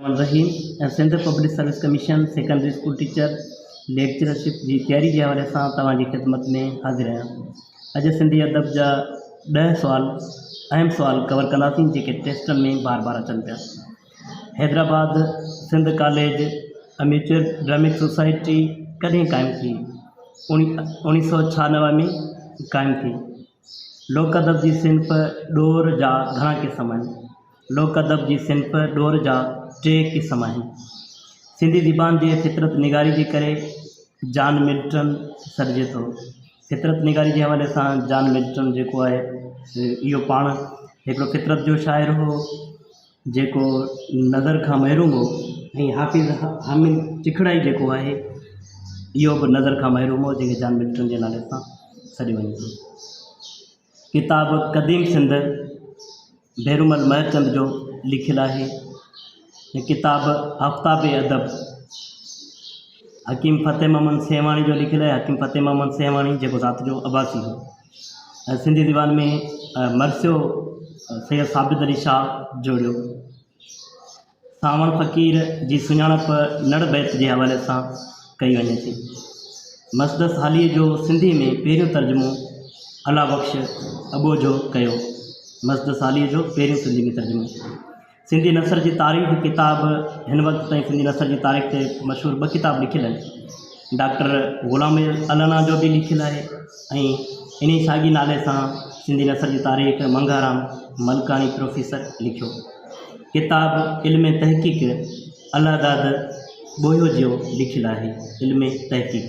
रहीम Sindh public service commission secondary school teacher lectureship की तैयारी के हवाले से तवाजी खिदमत में हाज़िर आहियां। अॼु सिंधी अदब जा 10 सुवाल अहम सुवाल कवर कंदासीं जेके टेस्टन में बार बार अचन पिया। Hyderabad Sindh college amateur dramatic society कॾहिं क़ाइमु थी? 1996 में क़ाइमु थी। लोक अदब जी सिंफ़ ॾोर जा घणा क़िस्म आहिनि? लोक अदब जी सिंफ़ ॾोर जा 3 क़िस्म आहिनि। सिंधी ज़बान जे फितरत निगारी जे करे जॉन मिल्टन सॾिजे थो। फितरत निगारी जे हवाले सां जॉन मिल्टन जेको आहे इहो पाण हिकिड़ो फितरत जो शाइर हो जेको नज़र खां महरूम हो, ऐं हाफ़िज़ हामिद चिखड़ाई जेको आहे इहो बि नज़र खां महरूम हो, जंहिंखे जॉन मिल्टन जे नाले सां सॾियो वञे थो। किताब क़दीम सिंध भैरूमल महरचंद जो लिखियलु आहे। किताब आफ़ताब अदब हकीम फ़तेह मोहम्मद सेहवाणी जो लिखियलु आहे। हकीम फ़तेह मोहम्मद सेहवाणी जेको ज़ात जो अब्बासी हो। सिंधी ज़बान में मरसियो सैयद साबित अली शाह जोड़ियो। सावण फ़क़ीर जी सुञाणप नड़ बैत जे हवाले सां कई वञे थी। मसदस हालीअ जो सिंधी में पहिरियों तर्जुमो अला बख़्श अबो जो कयो। मसदस हालीअ जो पहिरियों सिंधी में तर्जुमो। सिंधी नसर जी तारीख़ किताब हिन वक़्त ताईं सिंधी नसर जी तारीख़ ते मशहूर 2 किताब लिखियल आहिनि। डॉक्टर ग़ुलाम अलाना जो भी लिखियलु आहे ऐं इन साॻी नाले सां सिंधी नसर जी तारीख़ मंगाराम मलकानी प्रोफेसर लिखियो। किताब इल्म तहक़ीक़ अलादाद बोयो जो लिखियलु आहे। इल्म तहक़ीक़